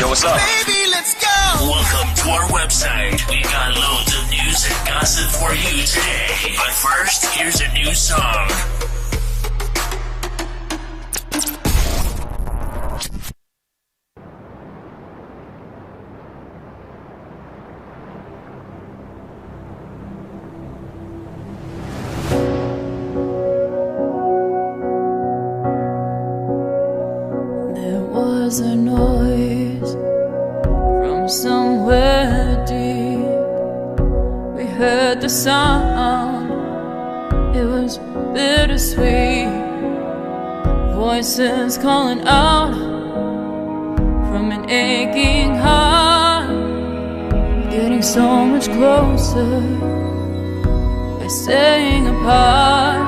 what's up? Baby, let's go! Welcome to our website. We got loads of news and gossip for you today. But first, here's a new song. There was a noise from somewhere deep. We heard the sound, it was bittersweet. Voices calling out from an aching heart, getting so much closer by staying apart,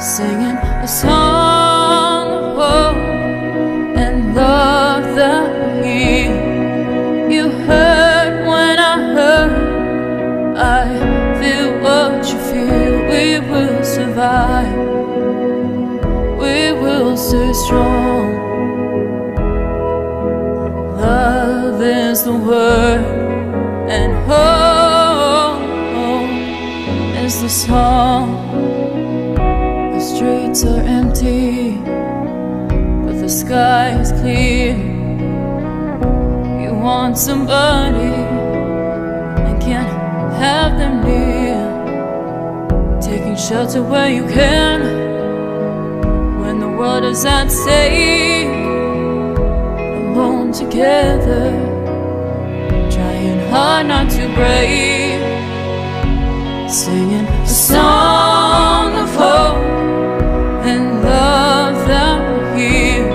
singing a song of hope and love that we you heard when I heard. I feel what you feel. We will survive. We will stay strong. Love is the word, and hope is the song. The streets are empty, but the sky is clear. You want somebody and can't have them near. Taking shelter where you can when the world is at stake. Alone together, trying hard not to break. Singing a song of hope and love that will heal.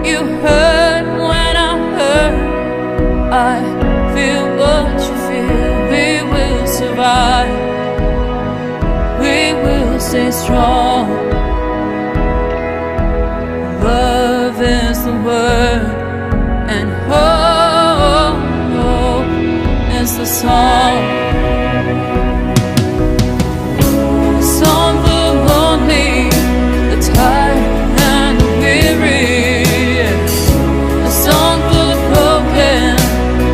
You heard when I heard. I feel what you feel. We will survive. We will stay strong. Love is the word, and hope is the song. A song for the lonely, the tired and the weary. A song for the broken,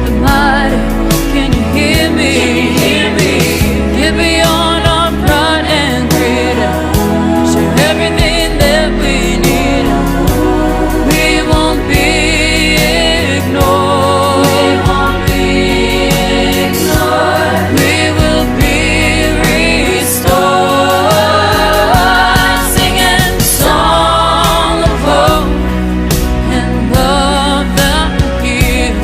the mighty. Can you hear me? Get beyond our pride and greed. Share everything that we need. We won't be ignored. We will be restored. Singing a song of hope and love that will heal.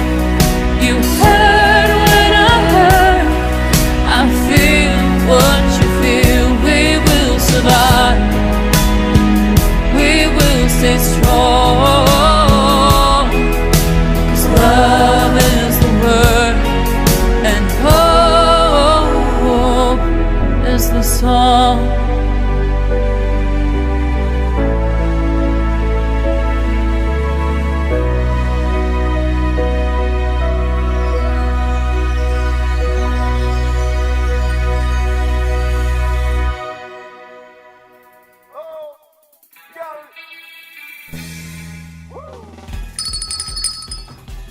You heard when I heard. I feel what you feel. We will survive. We will stay strong. 'Cause love is the word, and hope is the song.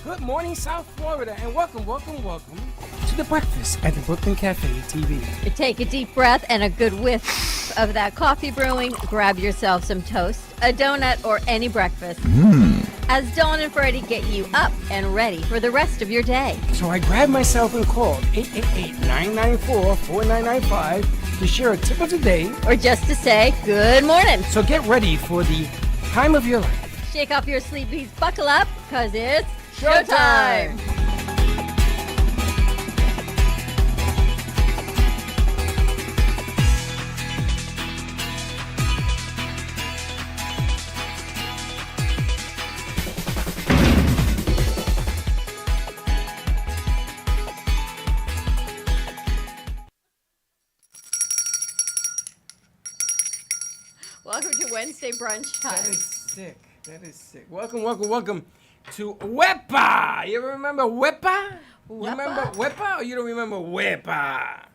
Good morning, South Florida, and welcome to the breakfast at the Brooklyn Cafe TV. Take a deep breath and a good whiff of that coffee brewing. Grab yourself some toast, a donut, or any breakfast. As Dawn and Freddy get you up and ready for the rest of your day. So I grabbed myself and called 888-994-4995 to share a tip of the day. Or just to say good morning. So get ready for the time of your life. Shake off your sleepies, buckle up, because it's showtime. Welcome to Wednesday brunch time. That is sick. That is sick. Welcome to Wepa. You ever remember Wepa? You remember Wepa or you don't remember Wepa? Yeah,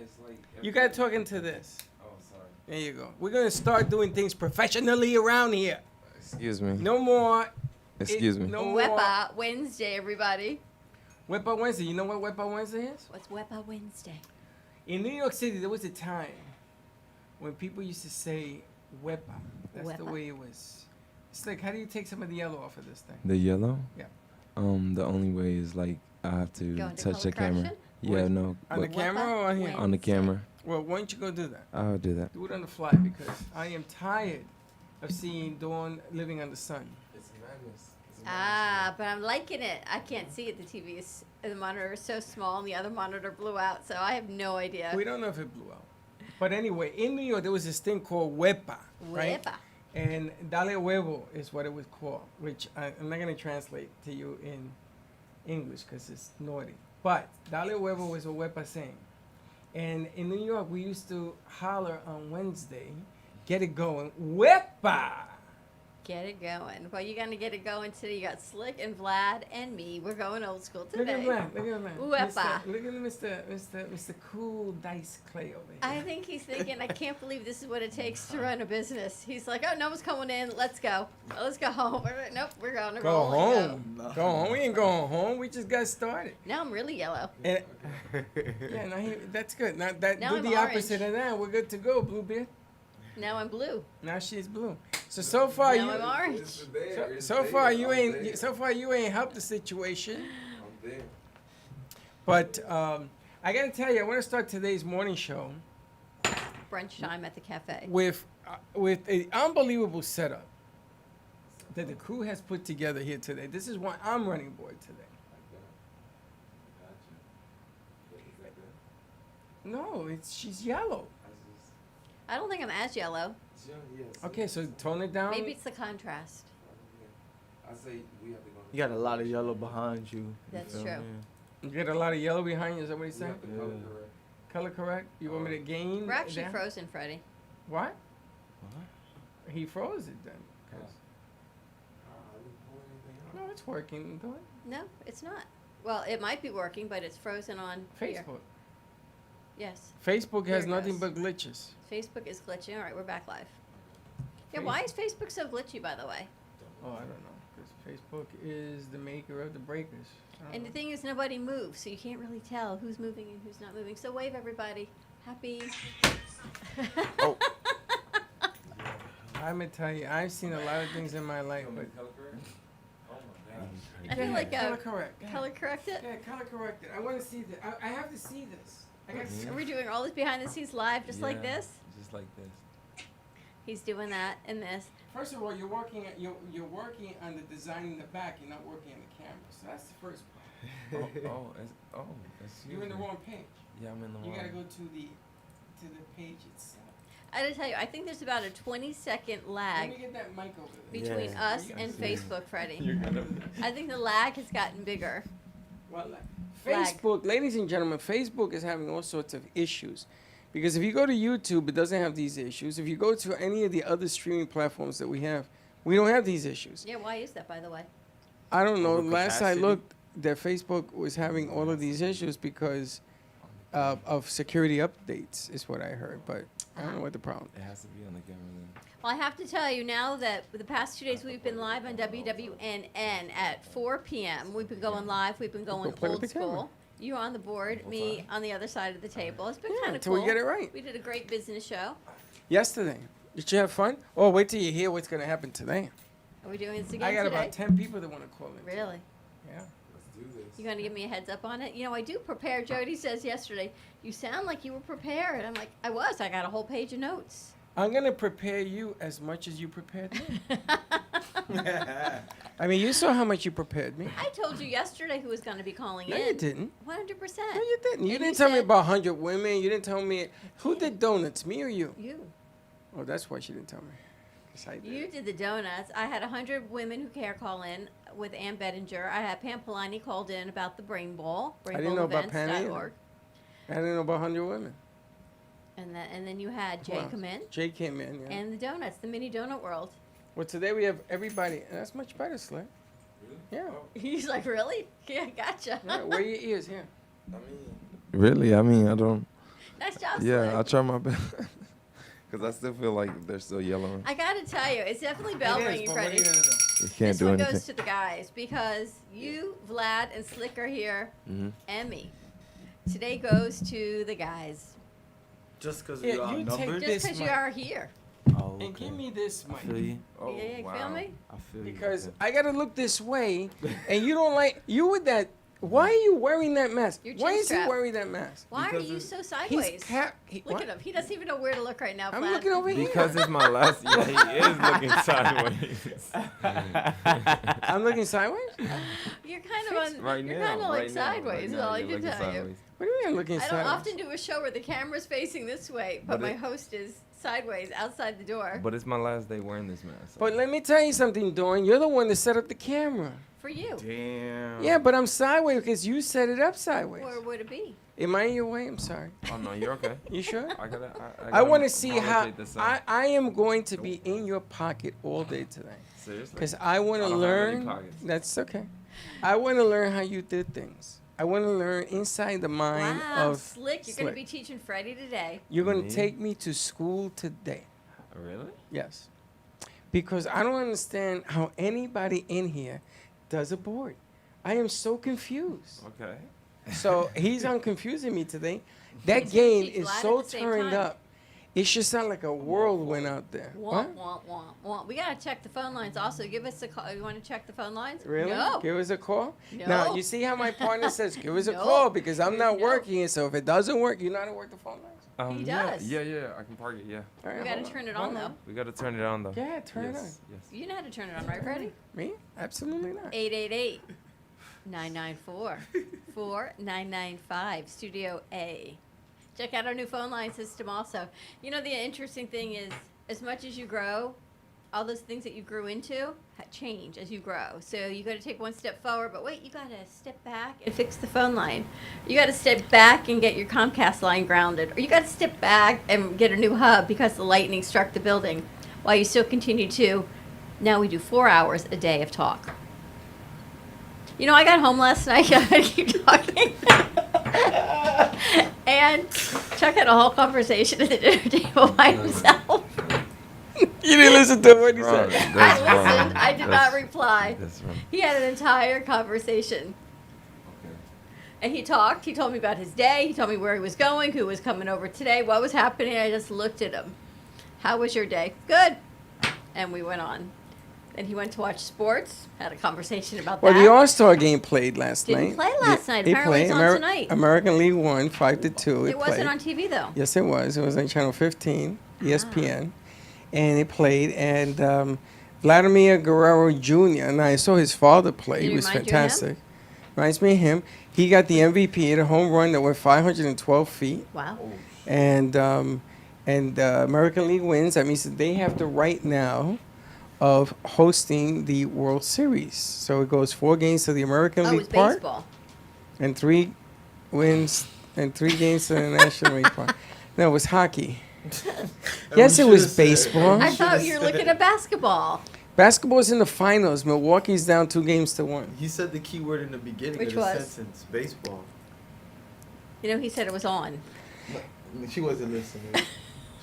it's like... You gotta talk into this. Oh, sorry. There you go. We're gonna start doing things professionally around here. Excuse me. No more Excuse me. No more. Wepa Wednesday, everybody. Wepa Wednesday. You know what Wepa Wednesday is? What's Wepa Wednesday? In New York City, there was a time when people used to say Wepa. That's the Wepa. way it was. It's like, how do you take some of the yellow off of this thing? The yellow? Yeah. The only way is like I have to Go into touch the color camera. correction? Yeah, Where's- no. On the but camera or on here? on the camera. Well, why don't you go do that? I'll do that. Do it on the fly because I am tired of seeing Dawn living on the sun. It's madness. Ah, but I'm liking it. I can't see it. The TV is, the monitor is so small and the other monitor blew out, so I have no idea. We don't know if it blew out. But anyway, in New York, there was this thing called Wepa, right? Wepa. And Dale Huevo is what it was called, which I'm not going to translate to you in English because it's naughty. But Dale Huevo was a Wepa saying. And in New York, we used to holler on Wednesday, get it going, Wepa! Get it going. Well, you're going to get it going today. You got Slick and Vlad and me. We're going old school Look today. at Vlad, look at Vlad. Wepa. Look at Mr. Cool Dice Clay over here. I think he's thinking, I can't believe this is what it takes to run a business. He's like, oh, no one's coming in. Let's go. Let's go home. Nope, we're going to Go roll and home. Go home. We ain't going home. We just got started. Now I'm really yellow. And, yeah, now that's good. Now that Now do I'm the opposite orange. of that. We're good to go, Bluebeard. Now I'm blue. Now she's blue. So far Now I'm you orange. so far you ain't helped the situation. I'm there. But I gotta tell you, I want to start today's morning show Brunch time at the cafe. with an unbelievable setup that the crew has put together here today. This is why I'm running board today. No, she's yellow. I don't think I'm as yellow. Okay, so tone it down. Maybe it's the contrast. I say we have to go. You got a lot of yellow behind you. That's feel true. me? You get a lot of yellow behind you. Is that what he's We saying? have to color correct. Color correct. You want me to gain? We're actually down? frozen, Freddy. What? He froze it then. 'cause- I didn't pull anything out. No, it's working. Do it. No, it's not. Well, it might be working, but it's frozen on here. Facebook. Yes. Facebook has There it nothing goes. but glitches. Facebook is glitching. All right, we're back live. Yeah, Facebook. why is Facebook so glitchy, by the way? Oh, I don't know. Because Facebook is the maker of the breakers. I don't And the know. thing is, nobody moves, so you can't really tell who's moving and who's not moving. So wave, everybody. Happy. I'm gonna tell you, I've seen a lot of things in my life, but Color correct? Oh my gosh. I feel like color correct. Yeah. color correct it. Yeah, color corrected. I want to see this. I have to see this. I got to see. Are we doing all this behind the scenes live, just like Yeah, this? Just like this. He's doing that and this. First of all, you're working working on the design in the back. You're not working on the camera. So that's the first part. That's You're in the wrong page. Yeah, I'm in the You wrong. gotta go to the page itself. I gotta tell you, I think there's about a 20-second Let lag me get that mic over there. between Yeah. us and Facebook, Freddie. I think the lag has gotten bigger. Well, Flag. Facebook, ladies and gentlemen, Facebook is having all sorts of issues. Because if you go to YouTube, it doesn't have these issues. If you go to any of the other streaming platforms that we have, we don't have these issues. Yeah, why is that, by the way? I don't know. Last I Overcapacity? looked, that Facebook was having all of these issues because of security updates, is what I heard. But I don't know what the problem It has to be on the camera then. Well, I have to tell you now that the past 2 days we've been live on WWNN at 4 p.m. We've been going live. We've been going play with old the camera. school. You on the board, me on the other side of the table. It's been Yeah, kind of until cool. we get it right. We did a great business show. Yesterday. Did you have fun? Oh, wait till you hear what's going to happen today. Are we doing this again I got today? about 10 people that want to call in. Really? Yeah. Let's do this. You going to give me a heads up on it? You know, I do prepare. Jody says yesterday, you sound like you were prepared. I'm like, I was. I got a whole page of notes. I'm going to prepare you as much as you prepared me. I mean, you saw how much you prepared me. I told you yesterday who was going to be calling No, in. you didn't. 100%. No, you didn't. You And didn't tell me said- about 100 women. You didn't tell me. Who did donuts, me or you? You. Oh, that's why she didn't tell me. 'Cause I did. You did the donuts. I had 100 women who care call in with Ann Bettinger. I had Pam Polani called in about the Brain Bowl. didn't know about Pam either. BrainBowlEvents.org. I didn't know about 100 women. And then you had Jay Well, come in. Jay came in, yeah. And the donuts, the mini donut world. Well, today we have everybody. And that's much better, Slick. Really? Yeah. Oh, He's like, really? Yeah, gotcha. Yeah, wear your ears here. I mean, Really? I mean, I don't. Nice job, Yeah, I Slick. try my best. Because I still feel like they're still yellow. I gotta tell you, it's definitely bell It is, ringing, but what are Freddie. you gonna do? You can't This do one anything. goes to the guys because you, Vlad, and Slick are here, Mhm. and me. Today goes to the guys. Just because Yeah, we are you take numbered. Just This because you mic. are here. Oh, And give me this I mic. feel you. Oh, Yeah, you wow. feel me? I feel you. Because I gotta look this way, and you don't like you with that. Why are you wearing that mask? Your Why chin is strap. he wearing that mask? Why Because are you it's- so He's sideways? Look what? at him. He doesn't even know where to look right now, I'm Vlad. looking over here. Because it's my last. Yeah, he is looking sideways. I'm looking sideways. You're kind of on. Right you're now. kind of like right now, sideways. right is now, all I you're can looking tell you. sideways. What do you mean I'm looking I don't sideways? often do a show where the camera's facing this way, but But my it- host is sideways outside the door. But it's my last day wearing this mask. so- But let me tell you something, Dawn. You're the one that set up the camera. For you. Damn. Yeah, but I'm sideways because you set it up sideways. Or would it be? Am I in your way? I'm sorry. Oh no, you're okay. You sure? I gotta. I want to see how validate this out. I am going to be in your pocket all day today Seriously. because I want I to don't have any learn. pockets. That's okay. I want to learn how you did things. I want to learn inside the mind Wow, of Slick. You're going to Slick. be teaching Freddy today. You're going Me? to take me to school today. Really? Yes. Because I don't understand how anybody in here does a board. I am so confused. Okay. So he's unconfusing me today. That He's gonna game teach is Vlad so at the same turned time. up. It should sound like a whirlwind out there. Womp, womp, womp, womp. We got to check the phone lines also. Give us a call. You want to check the phone lines? Really? No. Give us a call? No. Now, you see how my partner says, give us a No. call because I'm not No. working. So if it doesn't work, you know how to work the phone lines? He yeah, does. Yeah. I can park it. Yeah. All right, We got to hold turn it hold on, though. We gotta turn it on though. Yeah, turn it on. yes, Yes. You know how to turn it on, right, Freddy? Me? Absolutely not. 888-994-4995, Studio A. Check out our new phone line system also. You know, the interesting thing is, as much as you grow, all those things that you grew into change as you grow. So you got to take one step forward, but wait, you got to step back and fix the phone line. You got to step back and get your Comcast line grounded. Or you got to step back and get a new hub because the lightning struck the building while you still continue to. Now we do 4 hours a day of talk. You know, I got home last night. I keep talking. And Chuck had a whole conversation at the dinner table by himself. You didn't listen to what he Wrong. said. That's I wrong. listened. I did not That's- reply. That's wrong. He had an entire conversation. Okay. And he talked. He told me about his day. He told me where he was going, who was coming over today, what was happening. I just looked at him. How was your day? Good. And we went on. And he went to watch sports, had a conversation about Well, that. the AllStar game played last Didn't night. play last night. It Apparently played. it's on tonight. American League won 5-2. It wasn't played. on TV, though. Yes, it was. It was on Channel 15, ESPN, and it played. And Vladimir Guerrero Jr. And I saw his father play. Did He it was remind you of him? fantastic. Reminds me of him. He got the MVP. Hit a home run that went 512 feet. Wow. And American League wins. That means that they have the right now of hosting the World Series. So it goes 4 games to the American Oh, League it's part baseball. and 3 wins and 3 games to the National League part. No, it was hockey. Yes, it was baseball. I thought you were looking at basketball. Basketball's in the finals. Milwaukee's down 2-1. He said the key word in the beginning Which of the was? sentence, baseball. You know, he said it was on. She wasn't listening.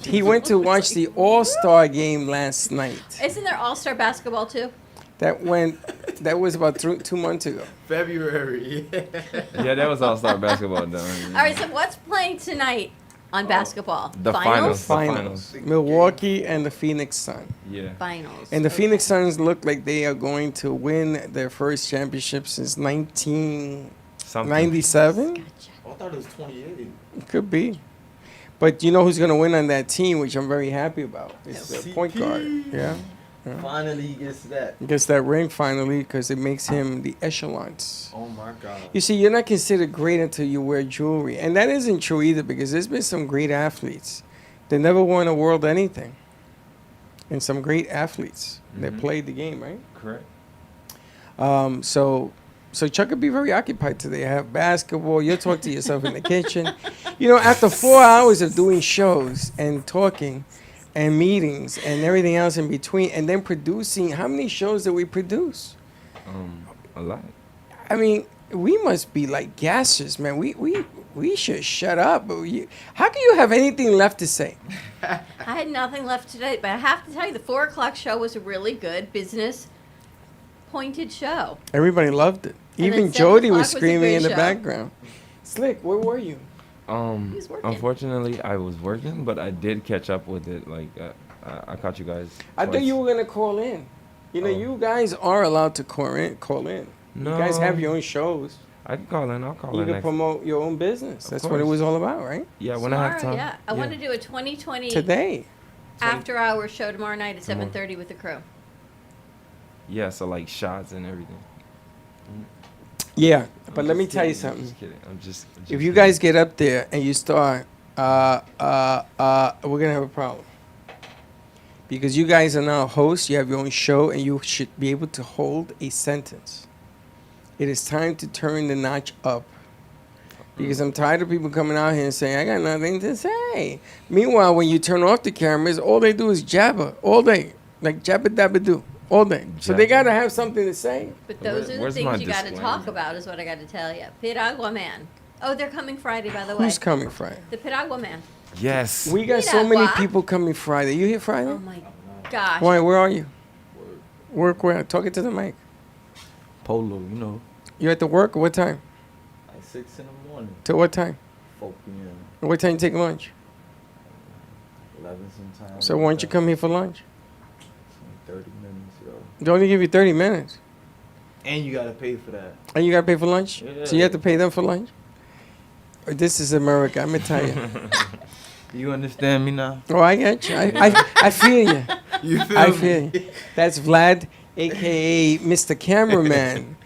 He went to watch the All-Star game last night. Isn't there all-star basketball, too? That was about 2 months ago. February. Yeah, that was all-star basketball done. All right, so what's playing tonight on basketball? The finals. Finals. Milwaukee and the Phoenix Suns. Yeah. Finals. And the Phoenix Suns look like they are going to win their first championship since 1997. Something. I thought it was 28. Could be. But you know who's going to win on that team, which I'm very happy about? It's the CP. point guard. Yeah. Finally he gets that. Gets that ring finally because it makes him the echelons. Oh my God. You see, you're not considered great until you wear jewelry. And that isn't true either because there's been some great athletes that never won a world anything. And some great athletes that Mhm. played the game, right? Correct. So Chuck could be very occupied today. Have basketball. You'll talk to yourself in the kitchen. You know, after 4 hours of doing shows and talking and meetings and everything else in between, and then producing, how many shows did we produce? A lot. I mean, we must be like gases, man. We should shut up. But how can you have anything left to say? I had nothing left today, but I have to tell you, the 4 o'clock show was a really good business pointed show. Everybody loved it. And Even then 7 Jody o'clock was was a screaming great in the show. background. Slick, where were you? He's working. Unfortunately, I was working, but I did catch up with it. Like, I caught you guys. I thought twice. you were gonna call in. You know, Oh. you guys are allowed to call in. No. You guys have your own shows. I can call in. I'll call You in can next. promote your own business. Of That's what it course. was all about, right? Yeah, when I have Tomorrow, time. yeah. I want to do a 2020 Today. after hours show tomorrow night at Tomorrow. 7:30 with the crew. Yeah, so like shots and everything. Yeah, I'm but let just me tell you kidding, I'm something. just kidding. I'm just If kidding. you guys get up there and you start, we're gonna have a problem. Because you guys are now hosts, you have your own show, and you should be able to hold a sentence. It is time to turn the notch up. Because I'm tired of people coming out here and saying, I got nothing to say. Meanwhile, when you turn off the cameras, all they do is jabber all day. Like jabba dabba do all day. So they Jabber. got to have something to say. But those are the Where's things my you got to talk disclaimer? about, is what I got to tell you. Piragua Man. Oh, they're coming Friday, by the way. Who's coming Friday? The Piragua Man. Yes. We got so many Piragua. people coming Friday. You here Friday? Oh my gosh. Why, where are you? Work where? Talk it to the mic. Polo, you know, You at the work? What time? like 6 in the morning, Till what time? 4 p.m., What time you take lunch? 11 sometimes. So why don't you come here for lunch? 30 minutes, yo. They only give you 30 minutes. And you gotta pay for that. And you got to pay for lunch? Yeah. So you have to pay them for lunch? This is America, I'm going to tell you. You understand me now? Oh, I get you. I feel you. You feel I me? feel you. That's Vlad, a.k.a. Mr. Cameraman.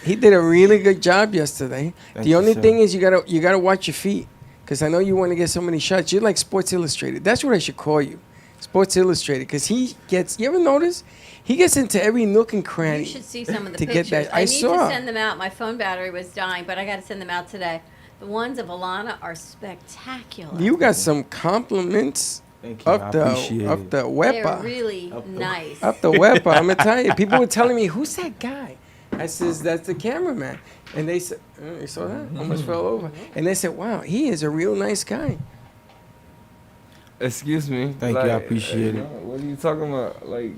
He did a really good job yesterday. Thank The you, only sir. thing is you gotta watch your feet, because I know you want to get so many shots. You're like Sports Illustrated. That's what I should call you, Sports Illustrated, because he gets. You ever notice? He gets into every nook and cranny. You should see some of the to get pictures. that. I I need saw. to send them out. My phone battery was dying, but I got to send them out today. The ones of Alana are spectacular. You got some compliments Thank you. I appreciate of it. the They're Wepa. really Up the- nice. Up the Wepa. I'm gonna tell you. People were telling me, "Who's that guy?" I says, "That's the cameraman." And they said, "You saw that? Almost fell over." And they said, "Wow, he is a real nice guy." Excuse me. Thank you, I appreciate it. What are you talking about? Like,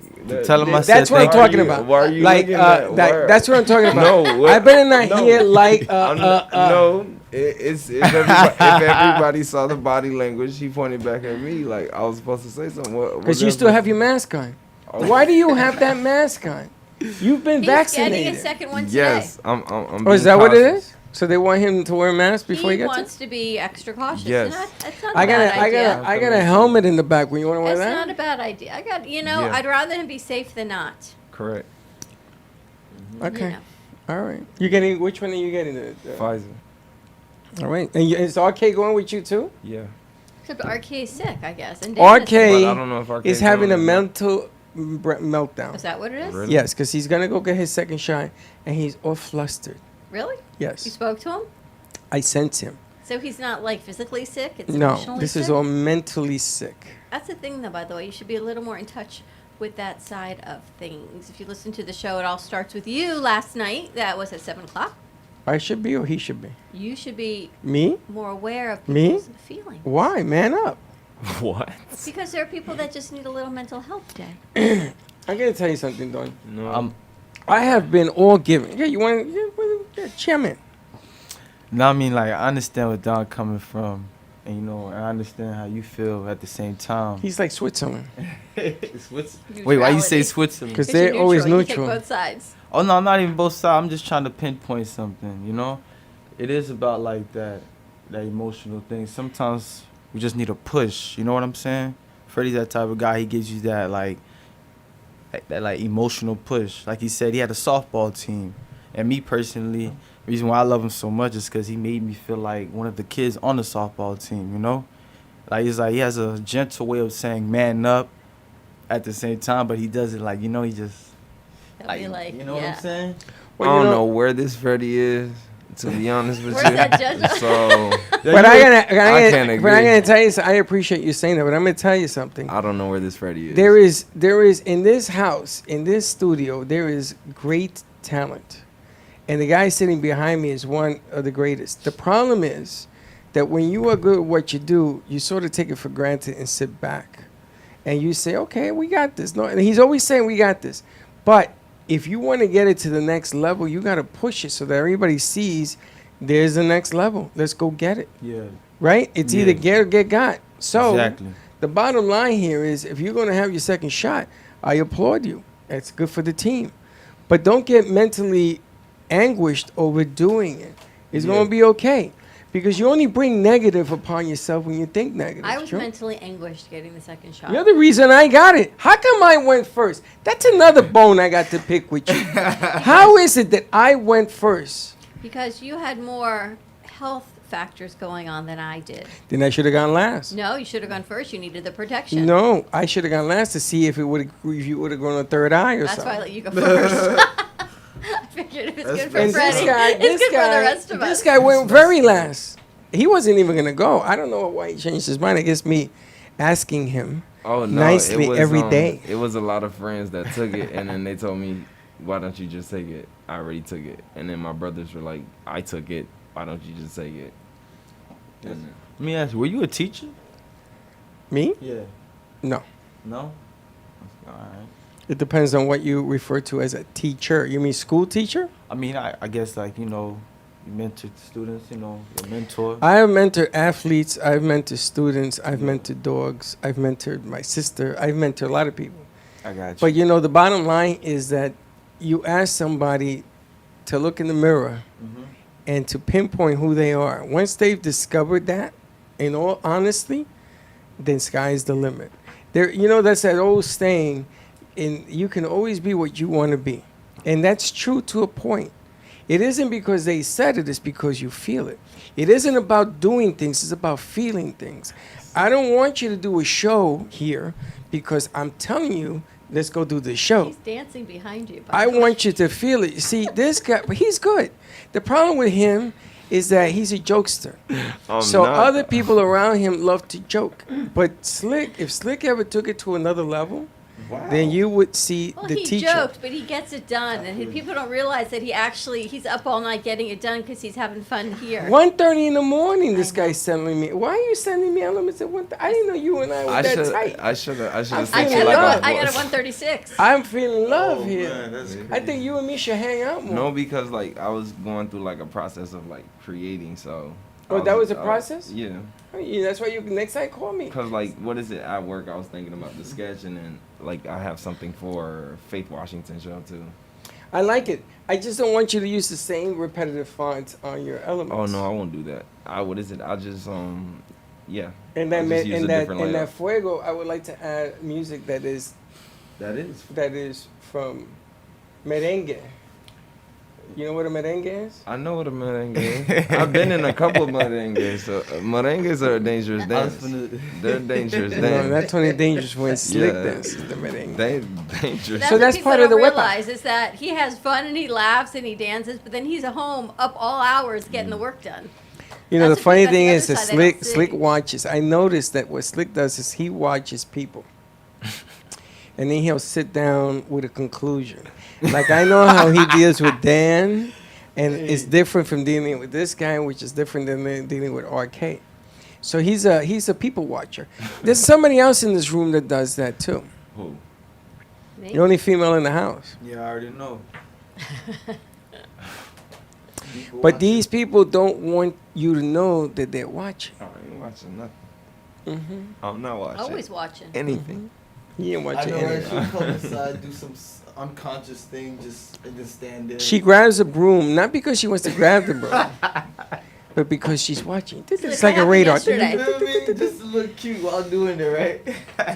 Tell him I That's said what I'm thank talking you. about. Why are you Like, looking at? why- that's what I'm talking about. No, what- I better not no. hear like I'm not- no, it's if everybody saw the body language, he pointed back at me like I was supposed to say something. because you still have your mask on. Why do you have that mask on? You've been He's vaccinated. getting a second one today. Yes, I'm Oh, is that being what it cautious. is? So they want him to wear a mask before he He gets it? wants to be extra cautious. Yes. That's not a I bad idea. I got a helmet in the back. When you want to wear That's that? not a bad idea. I got, Yeah. I'd rather him be safe than not. Correct. Okay. You know. All right. You getting? Which one are you getting? Pfizer. All right. And is RK going with you too? Yeah. Except RK is sick, I guess. And RK Dana's- But I don't know if RK is having a going. mental meltdown. Is that what it is? Really? Yes, because he's gonna go get his second shot, and he's all flustered. Really? You Yes, spoke to him? I sense him. So he's not like physically sick? It's No, emotionally this sick? is all mentally sick. That's the thing, though, by the way. You should be a little more in touch with that side of things. If you listen to the show, It All Starts With You last night. That was at 7 o'clock. I should be, or he should be. You should be Me? more aware of Me? people's feelings. Why? Man up. What? Because there are people that just need a little mental health day. I gotta tell you something, Don. No. I have been all given. Yeah, you want? Yeah, chairman. No, I mean, like, I understand where Don coming from. And, you know, I understand how you feel at the same time. He's like Switzerland. Wait, why you say Neutrality. Switzerland? 'Cause 'Cause they're you're always You take neutral. both sides. Oh, no, not even both sides. I'm just trying to pinpoint something, you know? It is about, like, that emotional thing. Sometimes we just need a push, you know what I'm saying? Freddy's that type of guy. He gives you that, like emotional push. Like he said, he had a softball team. And me personally, the reason why I love him so much is because he made me feel like one of the kids on the softball team, you know? Like, he's like, he has a gentle way of saying man up at the same time, but he does it like, you know, he just, They'll be like, you know what yeah. I'm saying? Well, I you don't know- know where this Freddy is, to be honest with Where's you. that judge? So But I can't but I'm agree. gonna tell you. I appreciate you saying that, but I'm gonna tell you something. I don't know where this Freddy is. There is in this house, in this studio, there is great talent, and the guy sitting behind me is one of the greatest. The problem is that when you are good at what you do, you sort of take it for granted and sit back, and you say, "Okay, we got this." No, and he's always saying, "We got this," but if you want to get it to the next level, you got to push it so that everybody sees there's the next level. Let's go get it. Yeah. Right? It's either get or get got. So Exactly. the bottom line here is if you're going to have your second shot, I applaud you. That's good for the team. But don't get mentally anguished over doing it. It's going to be okay. Because you only bring negative upon yourself when you think negative. I was True? mentally anguished getting the second shot. You're the reason I got it. How come I went first? That's another bone I got to pick with you. How is it that I went first? Because you had more health factors going on than I did. Then I should have gone last. No, you should have gone first. You needed the protection. No, I should have gone last to see if you would have grown a third eye or That's something. why I let you go first. I figured if it's good for And Freddy, it's good for the rest of us. This guy went very last. He wasn't even gonna go. I don't know why he changed his mind. I guess me asking him nicely every day. It was a lot of friends that took it, and then they told me, "Why don't you just take it?" I already took it, and then my brothers were like, "I took it. Why don't you just take it?" Let me ask you, were you a teacher? Me? Yeah. No. No? All right. It depends on what you refer to as a teacher. You mean school teacher? I mean, I guess, like, you know, you mentored students, you know, your mentor. I have mentored athletes. I've mentored students. I've mentored dogs. I've mentored my sister. I've mentored a lot of people. I got you. But, you know, the bottom line is that you ask somebody to look in the mirror and to pinpoint who they are. Once they've discovered that, in all honesty, then sky's the limit. There, you know, that's that old saying, and you can always be what you want to be. And that's true to a point. It isn't because they said it, it's because you feel it. It isn't about doing things, it's about feeling things. I don't want you to do a show here because I'm telling you, let's go do the show. He's dancing behind you. I want you to feel it. See, this guy, but he's good. The problem with him is that he's a jokester. So other people around him love to joke. But Slick, if Slick ever took it to another level, then you would see Well, the he teacher. joked, but he gets it done, and people don't realize that he's up all night getting it done because he's having fun here. 1:30 in the morning, this guy's sending me. Why are you sending me elements at 1:30? I didn't know you and I were that tight. I should have I sent got you it. like I got it 1:36. I'm feeling love here. Man, that's crazy. I think you and me should hang out more. No, because like I was going through like a process of like creating, so. Oh, that was a process? Yeah. Oh, yeah, that's why you next time call me. Cause like, what is it at work? I was thinking about the sketch, and then like I have something for Faith Washington show too. I like it. I just don't want you to use the same repetitive fonts on your elements. Oh no, I won't do that. What is it? I'll just yeah. And I'll that just use a different and that layout. fuego, I would like to add music that is from merengue. You know what a merengue is? I know what a merengue is. I've been in a couple of merengues. So merengues are a dangerous dance. They're dangerous No, dance. that's only dangerous when Slick Yeah. dances the merengue. They dangerous. That's So what that's people part of don't the Wepa. realize is that he has fun and he laughs and he dances, but then he's at home up all hours getting the work done. You know, That's the what funny that's thing the is other that side they don't Slick see. watches. I noticed that what Slick does is he watches people. And then he'll sit down with a conclusion. Like I know how he deals with Dan, and it's different from dealing with this guy, which is different than dealing with RK. So he's a people watcher. There's somebody else in this room that does that too. Who? Me? The only female in the house. Yeah, I already know. But these people don't want you to know that they're watching. I ain't watching nothing. Mm-hmm. I'm not watching Always watching. anything. He ain't I watching know, right? anything. She'll come inside, do some unconscious thing, and just stand there. She grabs a broom, not because she wants to grab the broom, but because she's watching. It's Look like what a happened radar. yesterday. You know what I mean? Just to look cute while doing it, right?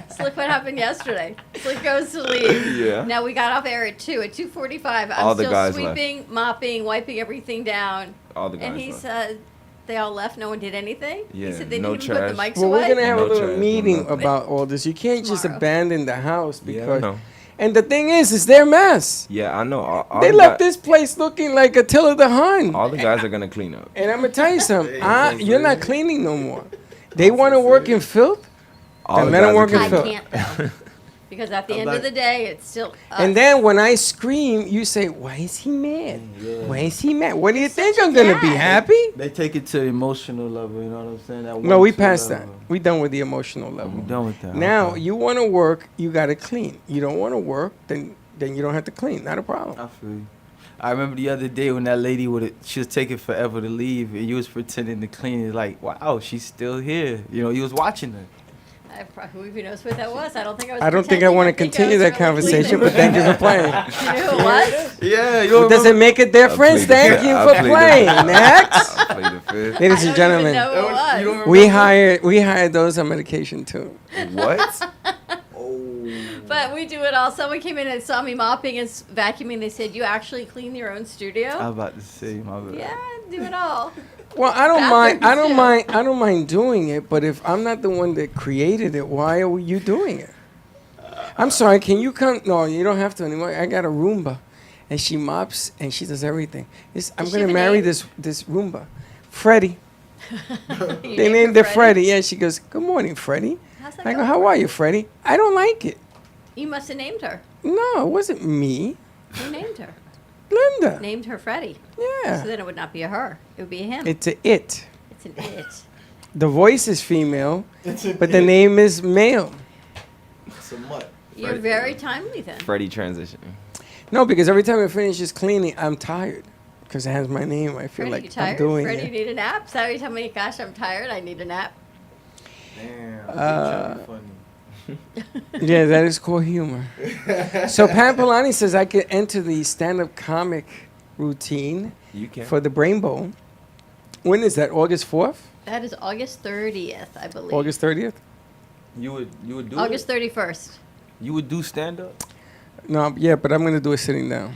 It's like what happened yesterday. Slick goes to leave. Yeah. Now we got off air at 2. At 2:45, All I'm the still guys sweeping, mopping, wiping everything down. All the guys. And he left. said they all left. No one did anything. Yeah, He said they no didn't even put the trash. mics Well, away. we're gonna have No a little trash, no meeting nothing. about all this. You can't just Tomorrow. abandon the house Yeah, I because. know. And the thing is their mess. Yeah, I know. All They the left guy- this place looking like Attila the Hun. All the guys are gonna clean up. And I'm gonna tell you something. You're not cleaning no more. They want to work in filth. All the men are guys working I cleaning for- up. can't though, because at the end of the day, it's still us. And then when I scream, you say, "Why is he mad? Yeah. Why is he mad? What do you think such a I'm gonna be dad. happy?" They take it to the emotional level, you know what I'm saying? That No, we 1-2 passed that. level. We done with the emotional level. We done with that. Now okay. you want to work, you gotta clean. You don't want to work, then then you don't have to clean. Not a problem. I feel you. I remember the other day when that lady she was taking forever to leave, and you was pretending to clean it. Like, wow, she's still here. You know, you was watching her. Who even knows what that was? I don't think I was. I don't think I want to continue that conversation, but thank you for playing. You knew who it was? Yeah, Does it make a difference? Thank you for playing. Next. I played the fifth. Ladies and I don't even gentlemen, know who it was. we hired those on medication too. What? But we do it all. Someone came in and saw me mopping and vacuuming. They said, "You actually clean your own studio?" I was about to say, my bad. Yeah, do it all. Well, I don't Bathrooms, mind. too. I don't mind doing it. But if I'm not the one that created it, why are you doing it? I'm sorry. Can you come? No, you don't have to anymore. I got a Roomba, and she mops and she does everything. I'm she gonna have a marry name? this Roomba, Freddy. You They named her her Freddie. Yeah, she goes, "Good morning, Freddie." How's that I go, going? "How are you, Freddie?" I don't like it. You must have named her. No, it wasn't me. Who named her? Linda. Named her Freddy. So Yeah. then it would not be a her. It would be a him. It's a it. It's an it. The voice is female, but the name is male. It's a mutt. You're very timely then. Freddie transitioning. No, because every time it finishes cleaning, I'm tired. Because it has my name. I feel Freddie, like you tired? I'm doing Freddie, you it. need a nap? So every time you gosh, I'm tired, I need a nap. Damn. Funny. Yeah, that is called humor. So Pat Polani says I could enter the stand-up comic routine You can. for the Brain Bowl. When is that? August 4th? That is August 30th, I believe. August 30th? You would do August it? 31st. You would do stand up? No, yeah, but I'm going to do it sitting down.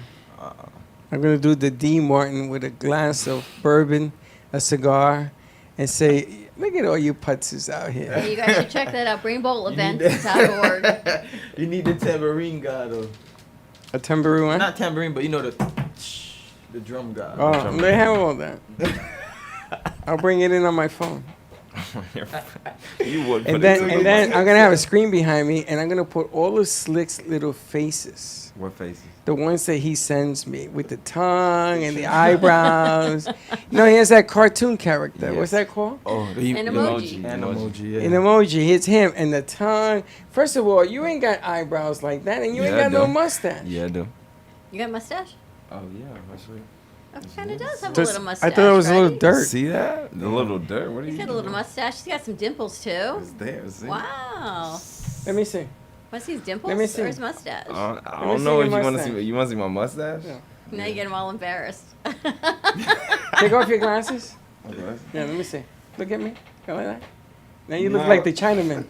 I'm going to do the D. Martin with a glass of bourbon, a cigar, and say, look at all you putzes out Yeah, here. you guys should check that out. Brainbowl You need events.org. You need the tambourine guy though. A tambourine one? Not tambourine, but you know the drum guy. Oh, they have all that. I'll bring it in on my phone. You would. And then I'm going to have a screen behind me, and I'm going to put all of Slick's little faces. What faces? The ones that he sends me with the tongue and the eyebrows. No, he has that cartoon character. Yes. What's that called? Oh, An emoji. An emoji, yeah. An emoji. It's him. And the tongue. First of all, you ain't got eyebrows like that, and you ain't Yeah, I got no do. mustache. Yeah, I do. You got a mustache? Oh yeah, actually. It kind of does have a Just- little mustache. I thought it was a little right? dirt. See that? The little dirt. What are He's you? got a little mustache. He's got some dimples too. It's there. See? Wow. Let me see. What's his dimples Let me see. or his mustache? I me don't see know your if you want to mustache. see. You want to see my mustache? Yeah. Now you get him all embarrassed. Take off your glasses. Okay. Yeah, let me see. Look at me. Go like that. Now you look like the Chinaman.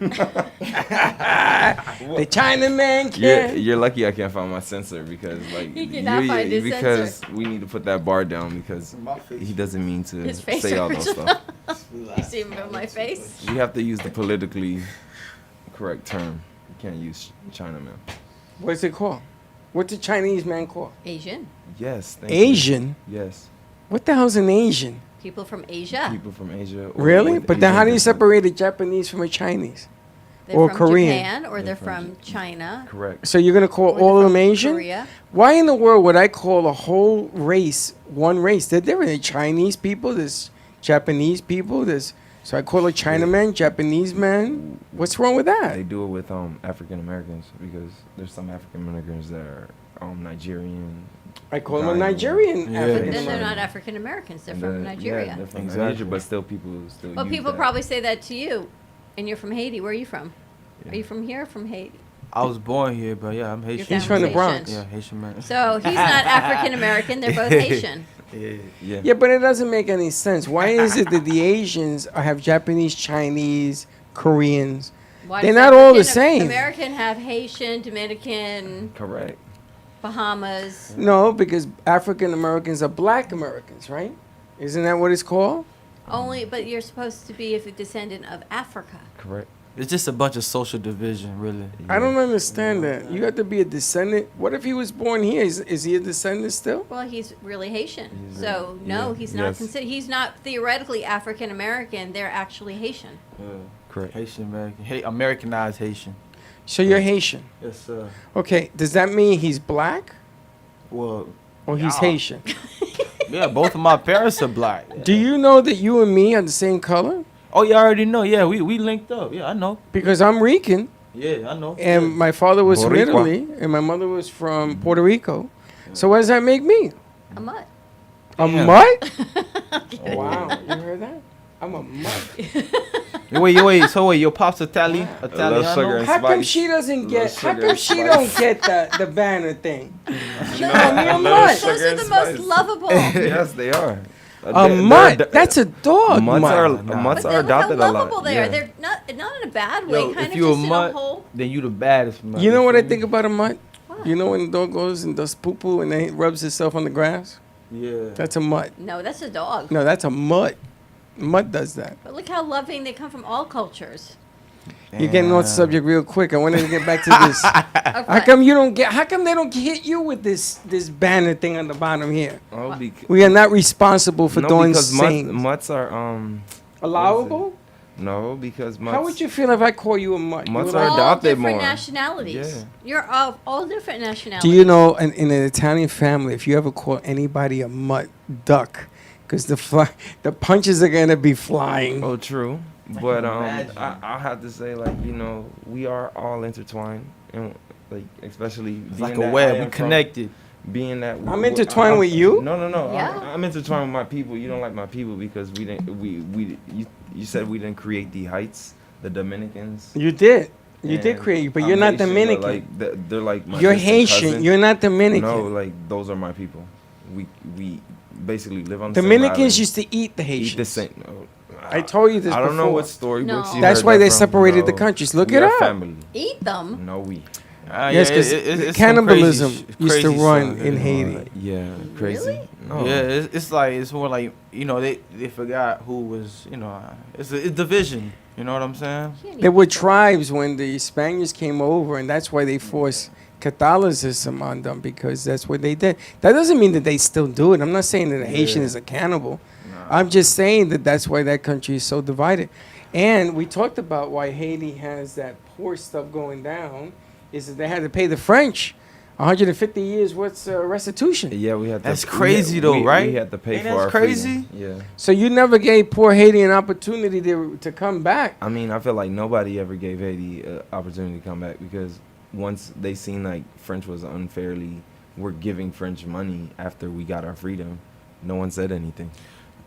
The Chinaman kid. You're lucky I can't find my sensor because like He cannot find his because sensor. we need to put that bar down because My face. he doesn't mean to His face say all those hurts. stuff. You see him in my face? We have to use the politically correct term. You can't use Chinaman. What's it called? What's a Chinese man called? Asian. Yes. Thank you. Asian? Yes. What the hell's an Asian? People from Asia. People from Asia. or Really? with But then Asian how do you descent. separate a Japanese from a Chinese? They're or from Korean. Japan or they're They're from from China. Correct. So you're going to call Or all they're of them from Asian? Korea. Why in the world would I call a whole race one race? They're different. There's Chinese people, there's Japanese people, so I call a Chinaman, Japanese man. What's wrong with They that? do it with African Americans because there's some African Americans that are Nigerian. I call them a Dying. Nigerian Yeah. African But then they're American. not African Americans. They're and from then- Nigeria. Yeah, they're from Exactly. Nigeria, but still people still. Well, use people that. probably say that to you, and you're from Haiti. Where are you from? Yeah. Are you from here or from Haiti? I was born here, but yeah, I'm Haitian. He's from the Bronx. Yeah, Haitian man. So he's not African American. They're both Haitian. Yeah. Yeah. Yeah, but it doesn't make any sense. Why is it that the Asians have Japanese, Chinese, Koreans? Why They're does not all the African same. American have Haitian, Dominican, Correct. Bahamas. No, because African Americans are black Americans, right? Isn't that what it's called? Only, but you're supposed to be a descendant of Africa. Correct. It's just a bunch of social division, really. I don't understand that. You have to be a descendant. What if he was born here? Is he a descendant still? Well, he's really Haitian. He's So no, yeah, he's not yes. considered. He's not theoretically African American. They're actually Haitian. Yeah. Correct. Haitian American. Americanized Haitian. So you're Haitian. Yes, sir. Okay, does that mean he's black Well, or he's Yeah. Haitian? yeah, both of my parents are black. Do you know that you and me are the same color? Oh, you already know. Yeah, we linked up. Yeah, I know. Because I'm Rican. Yeah, I know. And my father was from Boricua. Italy, and my mother was from Puerto Rico. So what does that make me? A mutt. A Damn. mutt? Wow, you heard that? I'm a mutt. Wait. So your pops Italian? sugar Italiano? and How come spice. she doesn't Little get? How sugar come and she spice. don't get the banner thing? She called me a Little mutt. sugar Those are and the most spice. lovable. Yes, they are. A mutt? That's a dog Mutts mutt. are But mutts they are look how adopted a lot. lovable they are. Yeah. They're not in a bad way. Yo, Kind if of you a just in a mutt, whole. then you the baddest mutt. You know what I feel me? think about a mutt? What? You know when the dog goes and does poo poo and then he rubs himself on the grass? Yeah. That's a mutt. No, that's a dog. No, that's a mutt. Mutt does that. But look how loving they come from all cultures. You're getting off the subject real quick. I wanted to get back to this. Of How what? come you don't get? How come they don't hit you with this banner thing on the bottom here? Oh, We are not responsible for doing because things. mutts are Allowable? no because mutts. How would you feel if I call you a mutt? Mutts You are would- all adopted different more. nationalities. Yeah. You're of all different nationalities. Do you know in an Italian family, if you ever call anybody a mutt, duck, because the punches are gonna be flying. Oh, true. But imagine. I have to say, like, you know, we are all intertwined, and like especially It's being like a that I web. am We from- connected. Being that I'm intertwined with you? No. Yeah. I'm intertwined with my people. You don't like my people because we didn't. You said we didn't create the heights, the Dominicans. You did. You did And create, but I'm you're not Haitian, but, Dominican. like they're like my You're distant Haitian. cousin. You're not Dominican. No, like those are my people. We basically live on the Dominicans same island. used to eat the Haitians. eat the same. No, I told you this I don't know before. what storybooks No. you That's heard why that they from. separated the No. countries. Look We it are up. family. Eat them. No, we. Yes, because it's some cannibalism crazy used to crazy run stuff, in yeah. Haiti. Yeah, crazy. Really? No. Yeah, it's like it's more like they forgot who was it's division. You know what I'm saying? Can't There eat were people. tribes when the Spaniards came over, and that's why they forced Catholicism on them, because that's what they did. That doesn't mean that they still do it. I'm not saying that a Haitian is a cannibal. I'm just saying that that's why that country is so divided. And we talked about why Haiti has that poor stuff going down, is that they had to pay the French 150 years worth of restitution. Yeah, we had. To, That's crazy though, we, right? We had to pay Ain't for that our crazy? freedom. Yeah. So you never gave poor Haiti an opportunity to come back. I mean, I feel like nobody ever gave Haiti an opportunity to come back because once they seen like French was unfairly, we're giving French money after we got our freedom. No one said anything.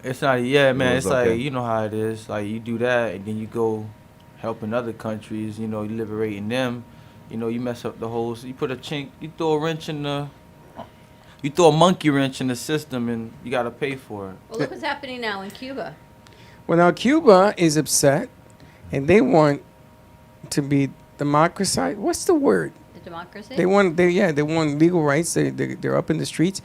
It's not. Yeah, man. was It's okay. like you know how it is. Like you do that, and then you go helping other countries. You know, you liberating them. You know, you mess up the whole. You put a chink. You throw a wrench in the. You throw a monkey wrench in the system, and you gotta pay for it. Well, look what's happening now in Cuba. Well, now Cuba is upset, and they want to be democratized. What's the word? The democracy. They want legal rights. They're up in the streets,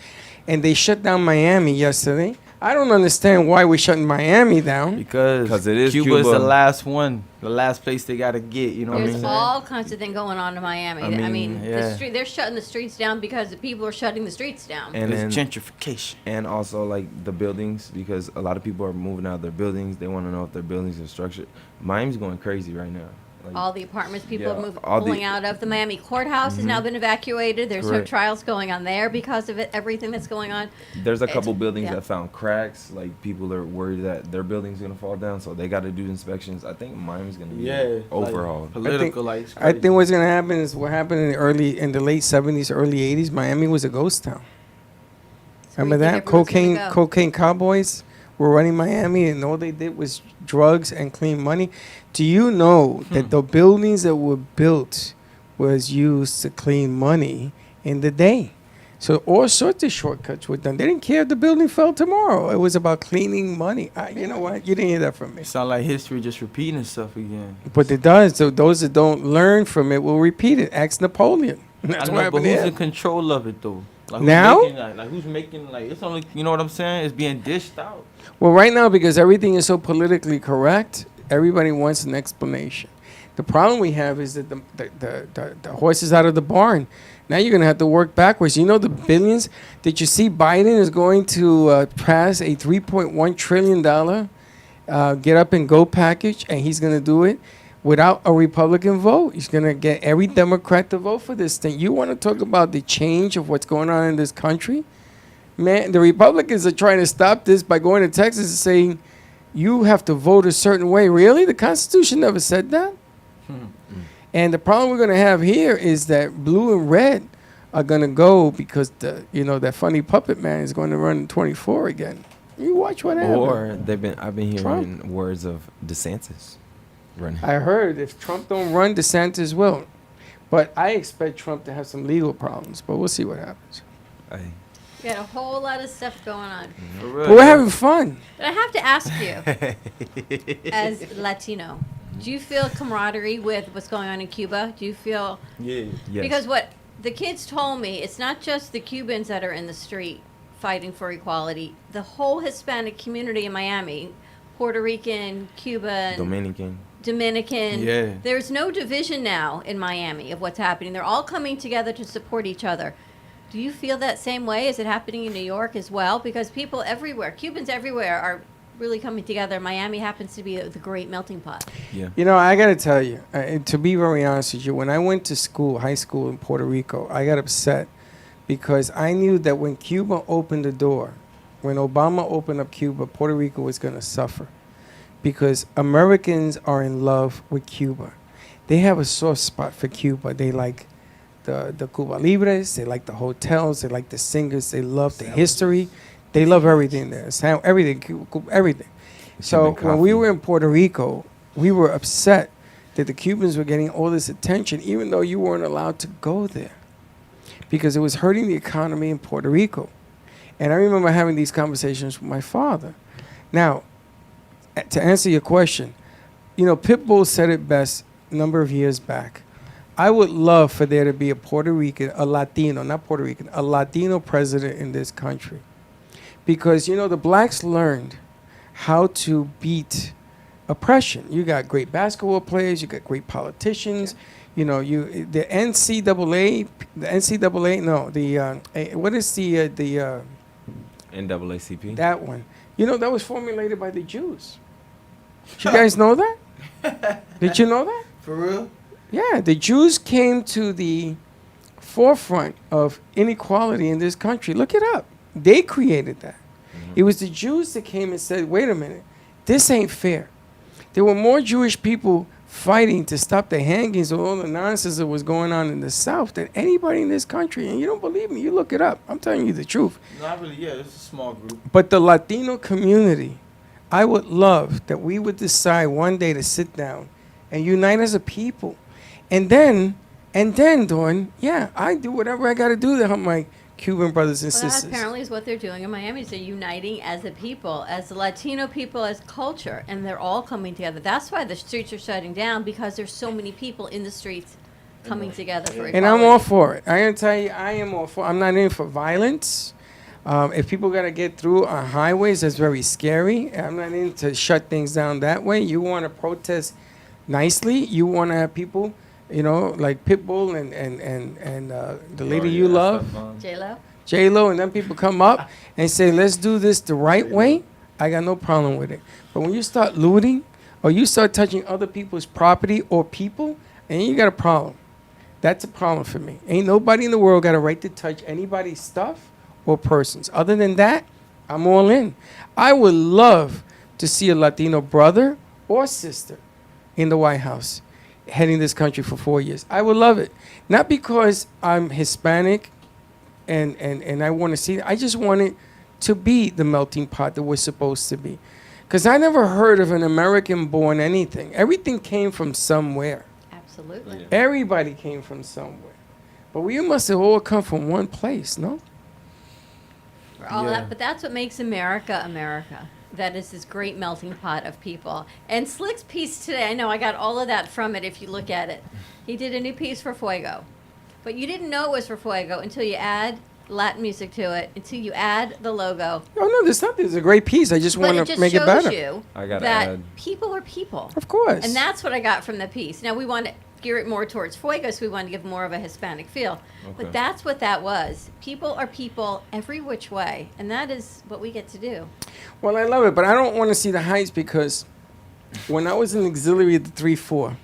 and they shut down Miami yesterday. I don't understand why we're shutting Miami down. Because 'Cause it is Cuba is Cuba. the last one, the last place they gotta get. You know what I There's mean? all kinds of things going on in Miami. I mean, yeah. they're shutting the streets down because the people are shutting the streets down. And It's then, gentrification. and also like the buildings because a lot of people are moving out of their buildings. They want to know if their buildings are structured. Miami's going crazy right now. Like, All the apartments people Yeah, are all the- pulling out of. The Miami courthouse has now been evacuated. There's no Correct. trials going on there because of it. Everything that's going on. there's a It's- couple buildings yeah. that found cracks. Like people are worried that their building's gonna fall down, so they got to do inspections. I think Miami's gonna be overhauled. Political, like it's I crazy. think what's gonna happen is what happened in the late '70s, early '80s. Miami was a ghost town. So Remember we think that everyone's gonna go. cocaine cowboys were running Miami, and all they did was drugs and clean money. Do you know that the buildings that were built was used to clean money in the day? So all sorts of shortcuts were done. They didn't care if the building fell tomorrow. It was about cleaning money. You know what? You didn't hear that from me. It sound like history just repeating itself again. But it does. So those that don't learn from it will repeat it. Ask Napoleon. That's I what know, but happened who's there. in control of it though? Like, who's Now? making, like who's making like it's only you know what I'm saying? It's being dished out. Well, right now, because everything is so politically correct, everybody wants an explanation. The problem we have is that the horse is out of the barn. Now you're going to have to work backwards. You know the billions that you see Biden is going to pass a $3.1 trillion get up and go package, and he's going to do it without a Republican vote. He's going to get every Democrat to vote for this thing. You want to talk about the change of what's going on in this country? Man, the Republicans are trying to stop this by going to Texas and saying, you have to vote a certain way. Really? The Constitution never said that. And the problem we're gonna have here is that blue and red are gonna go because that funny puppet man is going to run 24 again. You watch what happens. Or I've been hearing Trump? words of DeSantis running. I heard if Trump don't run, DeSantis will. But I expect Trump to have some legal problems. But we'll see what happens. Hey, We got a whole lot of stuff going on. For real, But we're yeah. having fun. But I have to ask you, as Latino, do you feel camaraderie with what's going on in Cuba? Do you feel... Yeah. yes. Because what the kids told me, it's not just the Cubans that are in the street fighting for equality. The whole Hispanic community in Miami, Puerto Rican, Cuban, Dominican. Yeah. There's no division now in Miami of what's happening. They're all coming together to support each other. Do you feel that same way? Is it happening in New York as well? Because people everywhere, Cubans everywhere, are really coming together. Miami happens to be the great melting pot. Yeah. I got to tell you, to be very honest with you, when I went to school, high school in Puerto Rico, I got upset because I knew that when Cuba opened the door, when Obama opened up Cuba, Puerto Rico was going to suffer because Americans are in love with Cuba. They have a soft spot for Cuba. They like the Cuba Libres. They like the hotels. They like the singers. They love the history. They love everything there. Everything, everything. So when we were in Puerto Rico, we were upset that the Cubans were getting all this attention, even though you weren't allowed to go there, because it was hurting the economy in Puerto Rico. And I remember having these conversations with my father. Now, to answer your question, Pitbull said it best a number of years back. I would love for there to be a Latino president in this country. Because, the blacks learned how to beat oppression. You got great basketball players, you got great politicians. The NCAA, what is the NAACP. that one? That was formulated by the Jews. Did you guys know that? Did you know that? For real? Yeah, the Jews came to the forefront of inequality in this country. Look it up. They created that. It was the Jews that came and said, wait a minute, this ain't fair. There were more Jewish people fighting to stop the hangings of all the nonsense that was going on in the South than anybody in this country. And you don't believe me, you look it up. I'm telling you the truth. Not really, yeah, it's a small group. But the Latino community, I would love that we would decide one day to sit down and unite as a people. And then, Dawn, I do whatever I got to do to help my Cuban brothers and Well, that sisters. apparently is what they're doing in Miami. They're uniting as a people, as the Latino people, as culture, and they're all coming together. That's why the streets are shutting down, because there's so many people in the streets coming together for equality. And I'm all for it. I gotta tell you, I am all for it. I'm not in for violence. If people gotta get through on highways, that's very scary. I'm not in to shut things down that way. You want to protest nicely. You want to have people, like Pitbull and the lady you love, J-Lo? J-Lo, and then people come up and say, let's do this the right way. I got no problem with it. But when you start looting or you start touching other people's property or people, and you got a problem. That's a problem for me. Ain't nobody in the world got a right to touch anybody's stuff or persons. Other than that, I'm all in. I would love to see a Latino brother or sister in the White House heading this country for 4 years. I would love it. Not because I'm Hispanic and I want to see it. I just want it to be the melting pot that we're supposed to be. Because I never heard of an American-born anything. Everything came from somewhere. Absolutely. Yeah. Everybody came from somewhere. But we must have all come from one place, no? For all that, but that's what makes America America. That is this great melting pot of people. And Slick's piece today, I know I got all of that from it if you look at it. He did a new piece for Fuego. But you didn't know it was for Fuego until you add Latin music to it, until you add the logo. Oh, no, there's nothing. It's a great piece. I just want to make it better. But it just shows you I gotta that add. people are people. Of course. And that's what I got from the piece. Now, we want to gear it more towards Fuego, so we want to give more of a Hispanic feel. Okay. But that's what that was. People are people every which way, and that is what we get to do. Well, I love it, but I don't want to see the heights because when I was in auxiliary at the 3-4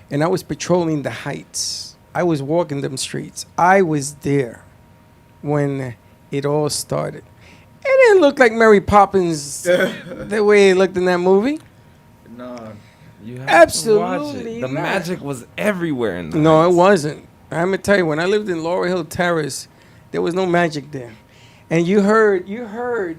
and I was patrolling the heights, I was walking them streets. I was there when it all started. It didn't look like Mary Poppins the way it looked in that movie. Nah. You have Absolutely to watch it. The not. magic was everywhere in the No, it Heights. wasn't. I'm gonna tell you, when I lived in Laurel Hill Terrace, there was no magic there. And you heard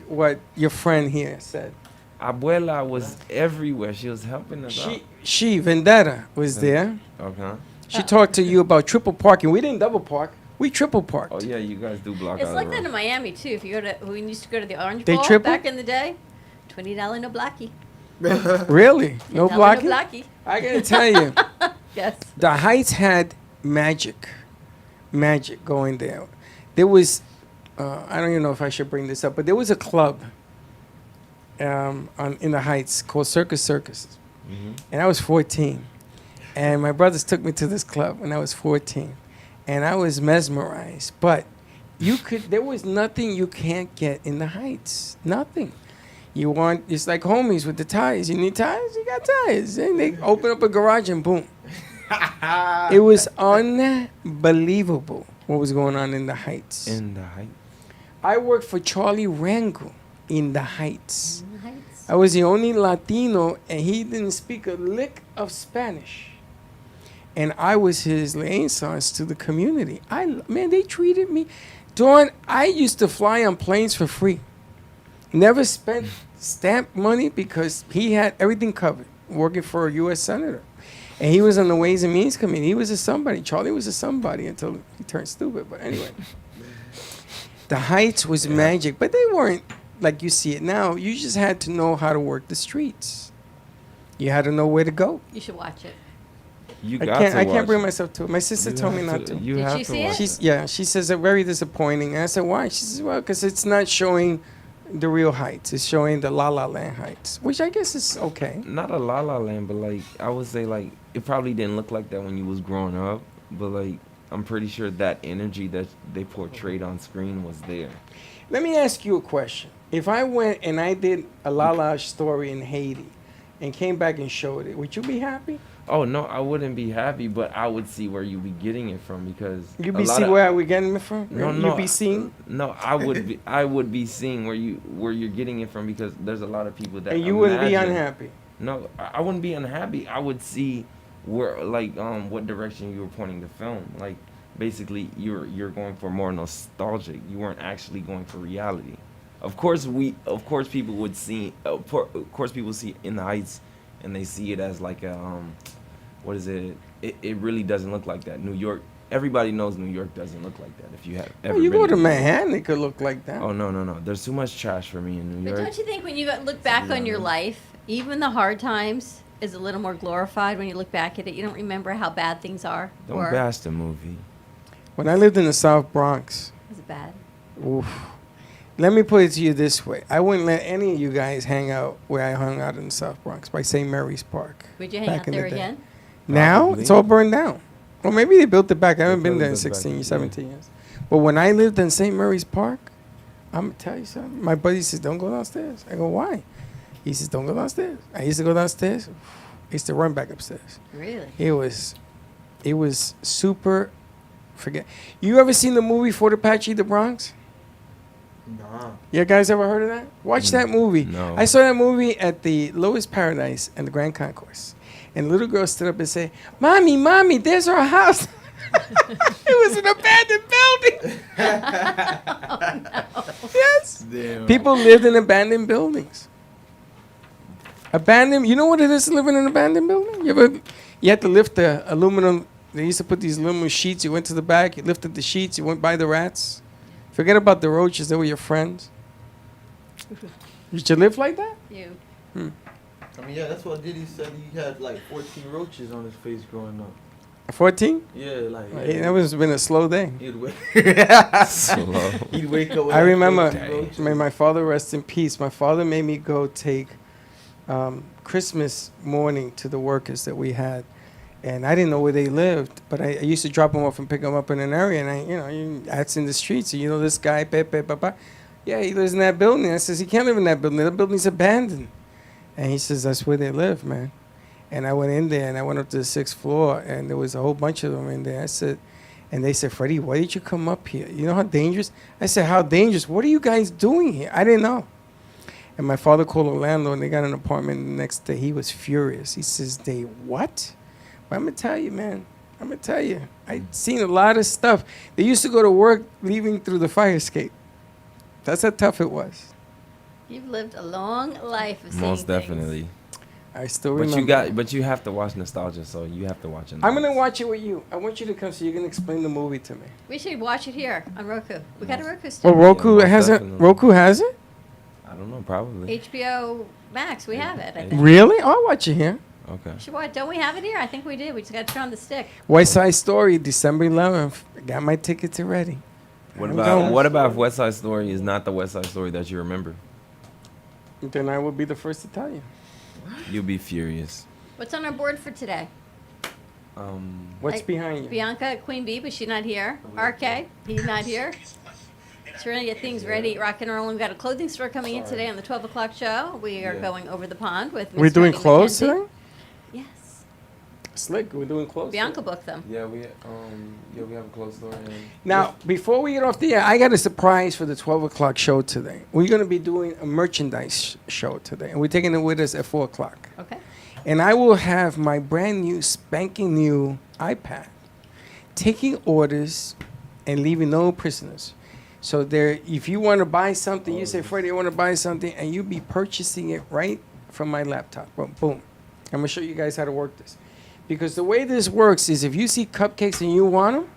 what your friend here said. Abuela was everywhere. She was helping us out. She Vendetta was there. Okay. She talked to you about triple parking. We didn't double park. We triple parked. Oh yeah, you guys do block It's out like the that road. in Miami too. If you go to, we used to go to the Orange They Bowl triple? back in the day, $20 no blackie. Really? No $10 blocking? No blackie. I gotta tell you, Yes. the Heights had magic going there. There was, I don't even know if I should bring this up, but there was a club in the Heights called Circus, and I was 14, and my brothers took me to this club when I was 14, and I was mesmerized. But there was nothing you can't get in the Heights. Nothing. It's like homies with the tires. You need tires? You got tires. And they open up a garage and boom. It was unbelievable what was going on in the Heights. In the Heights. I worked for Charlie Rangel in the Heights. Heights. I was the only Latino, and he didn't speak a lick of Spanish. And I was his liaison to the community. Man, they treated me. Dawn, I used to fly on planes for free. Never spent stamp money because he had everything covered, working for a U.S. senator. And he was on the Ways and Means Committee. He was a somebody. Charlie was a somebody until he turned stupid. But anyway, the Heights was magic, but they weren't like you see it now. You just had to know how to work the streets. You had to know where to go. You should watch it. You I got can't. to I can't watch bring it. myself to it. My sister You told me have not to. You Did have she to see watch it? She says it's very disappointing. And I said, why? She says, well, because it's not showing the real Heights. It's showing the La La Land Heights, which I guess is okay. Not a La La Land, but like I would say, like it probably didn't look like that when you was growing up, but like I'm pretty sure that energy that they portrayed on screen was there. Let me ask you a question. If I went and I did a La La story in Haiti and came back and showed it, would you be happy? Oh no, I wouldn't be happy, but I would see where you be getting it from because You'd a be lot see of- where are we getting it from? No, You'd be seeing, No, I would be seeing where you're getting it from because there's a lot of people that. and you wouldn't be imagine- unhappy. No, I wouldn't be unhappy. I would see where like what direction you were pointing the film. Like basically you're going for more nostalgic. You weren't actually going for reality. Of course people would see of course people see In the Heights and they see it as like a what is it? It really doesn't look like that. New York, everybody knows New York doesn't look like that. If you have ever Well, you been go to New York. Manhattan, it could look like that. Oh no. There's too much trash for me in New But York. don't you think when you look back on your life, even the hard times is a little more glorified when you look back at it? You don't remember how bad things are. Don't or bash the movie. When I lived in the South Bronx, is it bad? oof, let me put it to you this way. I wouldn't let any of you guys hang out where I hung out in the South Bronx by St. Mary's Park. Would you hang Back out in the there day. again? Now Probably. it's all burned down. Well, maybe they built it back. I haven't They been there in probably built it 16 back, years, yeah. 17 years. But when I lived in St. Mary's Park, I'm going to tell you something. My buddy says, don't go downstairs. I go, why? He says, don't go downstairs. I used to go downstairs. I used to run back upstairs. Really? It was super, You ever seen the movie Fort Apache, The Bronx? Nah. You guys ever heard of that? Watch that movie. No. I saw that movie at the Lois Paradise and the Grand Concourse. And the little girl stood up and said, Mommy, there's our house. It was an abandoned building. Yes. Damn. People lived in abandoned buildings. You know what it is to live in an abandoned building? You had to lift the aluminum. They used to put these aluminum sheets. You went to the back, you lifted the sheets, you went by the rats. Forget about the roaches, they were your friends. Did you live like that? You. I mean, yeah, that's what Diddy said. He had like 14 roaches on his face growing up. 14? Yeah, like. That was been a slow day. He'd wake. Slow. He'd wake up. With I like remember, 14 roaches. may my father rest in peace. My father made me go take Christmas morning to the workers that we had. And I didn't know where they lived, but I used to drop them off and pick them up in an area. And that's in the streets. And this guy, Pepe, Papa. Yeah, he lives in that building. I says, he can't live in that building. That building's abandoned. And he says, that's where they live, man. And I went in there and I went up to the 6th floor and there was a whole bunch of them in there. I said, and they said, Freddy, why did you come up here? You know how dangerous? I said, how dangerous? What are you guys doing here? I didn't know. And my father called Orlando, and they got an apartment the next day. He was furious. He says, "They what?" But I'm gonna tell you, man. I'm gonna tell you. I seen a lot of stuff. They used to go to work leaving through the fire escape. That's how tough it was. You've lived a long life of seeing Most things. definitely. I still But remember. but you have to watch Nostalgia, so you have to watch it. I'm gonna watch it with you. I want you to come so you can explain the movie to me. We should watch it here on Roku. We got a Roku stick. Well, Roku most has it. definitely. Roku has it. I don't know, probably. HBO Max, we have it. I think. Really? I'll watch it here. Okay. Should watch. Don't we have it here? I think we did. We just got to turn on the stick. West Side Story, December 11th. I got my tickets already. What I'm about going. what about if West Side Story is not the West Side Story that you remember? Then I will be the first to tell you. You'll be furious. What's on our board for today? What's I- behind you? Bianca, Queen Bee, but she's not here. RK, he's not here. So we're gonna get things ready, rock and roll. We've got a clothing store coming in today on the 12 o'clock show. We are going over the pond with. We're Miss doing Tony clothes McKenzie. today? Yes. Slick, we're doing clothes. Bianca today. booked them. Yeah, we have a close store. Now, before we get off the air, I got a surprise for the 12 o'clock show today. We're going to be doing a merchandise show today, and we're taking it with us at 4 o'clock. Okay. And I will have my brand new, spanking new iPad taking orders and leaving no prisoners. So there, if you want to buy something, you say, Freddy, I want to buy something, and you be purchasing it right from my laptop. Boom, boom. I'm going to show you guys how to work this. Because the way this works is if you see cupcakes and you want them,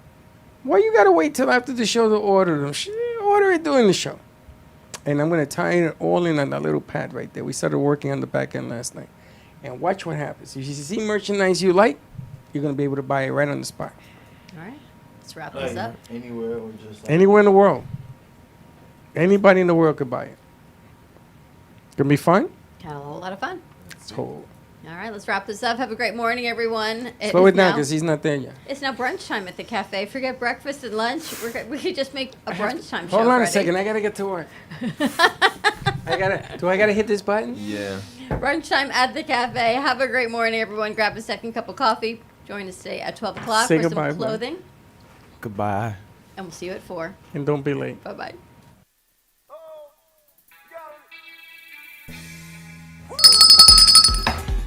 why you got to wait till after the show to order them? Order it during the show. And I'm going to tie it all in on that little pad right there. We started working on the back end last night. And watch what happens. If you see merchandise you like, you're going to be able to buy it right on the spot. All right. Let's wrap this up. Anywhere or just like Anywhere in the world. Anybody in the world could buy it. Gonna be fun? Had a whole lot of fun. So All right, let's wrap this up. Have a great morning, everyone. slow is it down now- because he's not there yet. It's now brunch time at the cafe. Forget breakfast and lunch. We could just make a brunch time show. Hold on a Freddie. second. I gotta get to work. Do I gotta hit this button? Yeah. Brunch time at the cafe. Have a great morning, everyone. Grab a second cup of coffee. Join us today at 12 o'clock Say for goodbye, some bud. clothing. Goodbye. And we'll see you at 4. And don't be late. Bye-bye.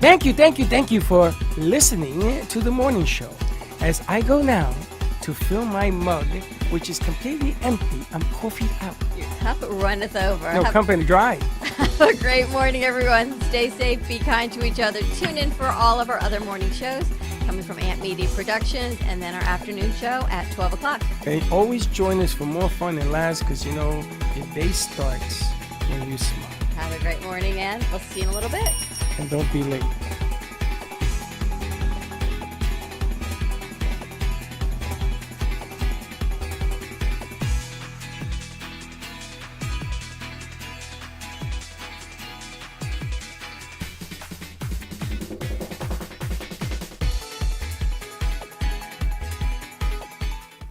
Thank you for listening to the morning show. As I go now to fill my mug, which is completely empty, I'm coffee out. Your cup runneth over. No, Have company dry. have a great morning, everyone. Stay safe. Be kind to each other. Tune in for all of our other morning shows coming from Ant Media Productions and then our afternoon show at 12 o'clock. And always join us for more fun and laughs because, you know, your day starts when you smile. Have a great morning, and we'll see you in a little bit. And don't be late.